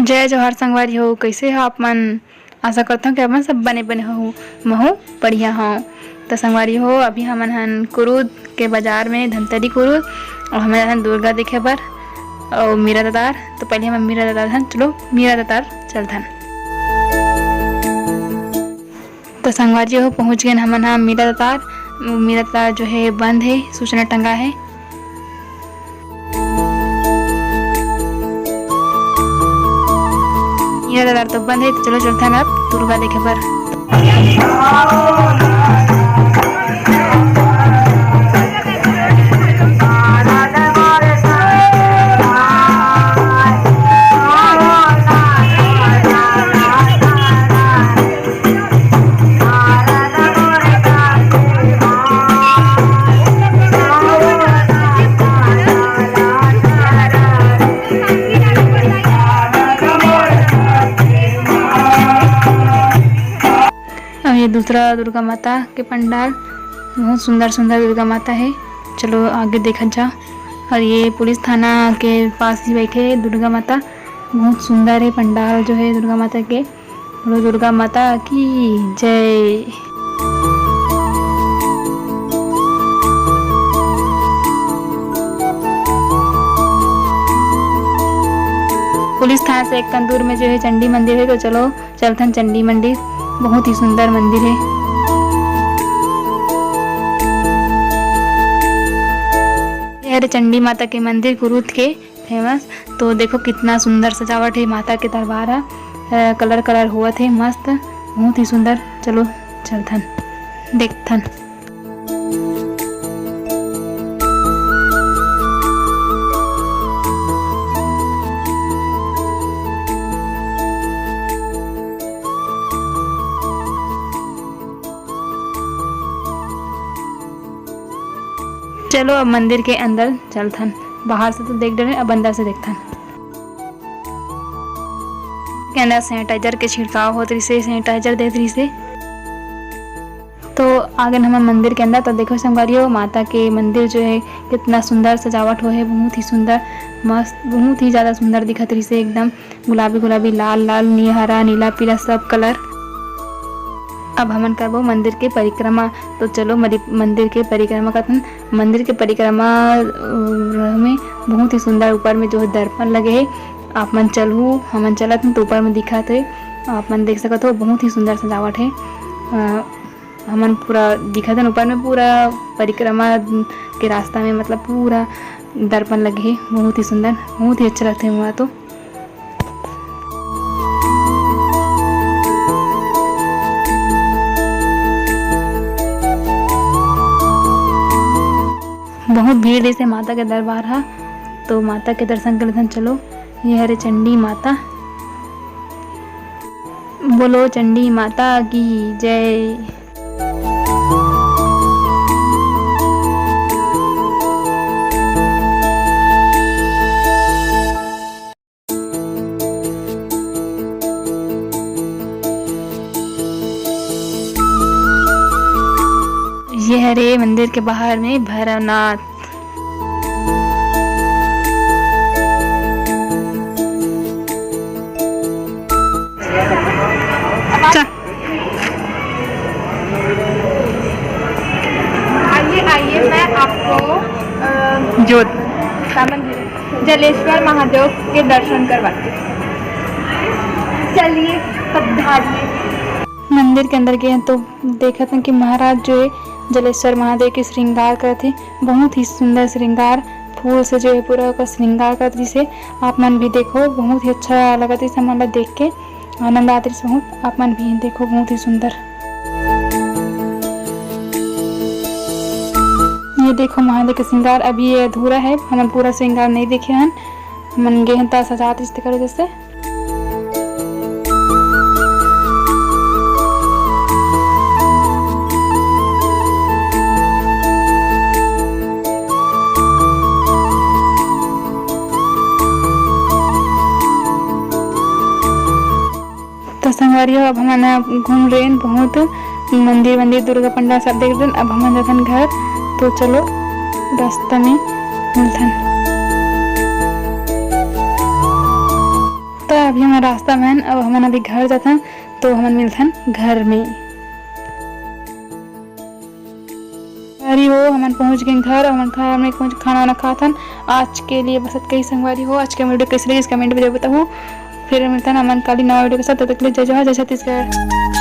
जय जोहार संगवारी हो, कैसे हो आप मन। आशा करता हूँ कि अपन सब बने बने हो महू बढ़िया हो। तो संगवारी हो, अभी हमन हन कुरूद के बाजार में धमतरी कुरूद और हमें हन दुर्गा देखे बर और मीरा दादार। तो पहले हम मीरा दादार हन, चलो मीरा दादार चलथन। तो संगवारी हो, पहुँच गए हमन हम मीरा दादार। मीरा दादार जो है बंद है, सूचना टंगा है। मीरा दादार तो बंद है, तो चलो चलथन अब दुर्गा देखे बर। ये दूसरा दुर्गा माता के पंडाल, बहुत सुंदर सुंदर दुर्गा माता है। चलो आगे देखा जा। और ये पुलिस थाना के पास ही बैठे दुर्गा माता, बहुत सुंदर है पंडाल जो है दुर्गा माता के। बोलो दुर्गा माता की जय। पुलिस थाना से एक दूर में जो है चंडी मंदिर है, तो चलो चलथन चंडी मंदिर, बहुत ही सुंदर मंदिर है। यह चंडी माता के मंदिर कुरूद के फेमस। तो देखो कितना सुंदर सजावट है, माता के दरबार है, कलर कलर हुआ थे मस्त, बहुत ही सुंदर। चलो चलथन देखथन। चलो अब मंदिर के अंदर चलथन। बाहर से तो देख रहे, अब अंदर से देखथन। के अंदर सैनिटाइजर के छिड़काव होत रही से, सैनिटाइजर देत रही से। तो आगे हम मंदिर के अंदर, तो देखो संगवारियों, माता के मंदिर जो है कितना सुंदर सजावट हो है, बहुत ही सुंदर मस्त, बहुत ही ज़्यादा सुंदर दिखत रही से, एकदम गुलाबी गुलाबी, लाल लाल, हरा नीला पीला सब कलर। अब हमन करबो मंदिर के परिक्रमा। तो चलो मंदिर के परिक्रमा करथन। मंदिर के परिक्रमा में बहुत ही सुंदर ऊपर में जो है दर्पण लगे है। आप मन चलू, हमन चलत हन तो ऊपर में दिखत है, आप मन देख सकत हो, बहुत ही सुंदर सजावट है। हमन पूरा दिखत हन ऊपर में, पूरा परिक्रमा के रास्ता में मतलब पूरा दर्पण लगे है, बहुत ही सुंदर, बहुत ही अच्छा लगता है वहाँ। तो बहुत भीड़ जैसे माता के दरबार है, तो माता के दर्शन कर लेते। चलो ये हरे चंडी माता, बोलो चंडी माता की जय। ये हरे मंदिर के बाहर में भैरवनाथ। आइए मैं आपको जोत जलेश्वर महादेव के दर्शन करवाती हूँ। चलिए पधारिए। मंदिर के अंदर गए तो देखा था कि महाराज जो है जलेश्वर महादेव के श्रृंगार करते, बहुत ही सुंदर श्रृंगार, फूल से जो है पूरा का श्रृंगार करते। जिसे आप मन भी देखो, बहुत ही अच्छा लगा था मन देख के, आनंद आते बहुत। आप मन भी देखो, बहुत ही सुंदर। ये देखो महादेव का श्रृंगार अभी ये अधूरा है, हम पूरा श्रृंगार नहीं देखे हैं। मन गे हैं सजाते इस करो जैसे। तो संगवारियों, अब हम घूम रहे हैं बहुत, मंदिर दुर्गा पंडाल सब देख रहे हैं। अब हम जाथन घर, तो चलो रास्ता में मिलथन। तो अभी हमारा रास्ता में अब हम अभी घर जाता तो हम मिलथन घर में। अरे हो हम पहुंच गए घर, हम घर में पहुंच खाना वाना खाथन। आज के लिए बस कई संगवारी हो, आज के वीडियो कैसे लगी कमेंट में जरूर बताओ। फिर मिलता है अमन काली नवा वीडियो के साथ, तब तक के लिए जय जवाहर जय छत्तीसगढ़।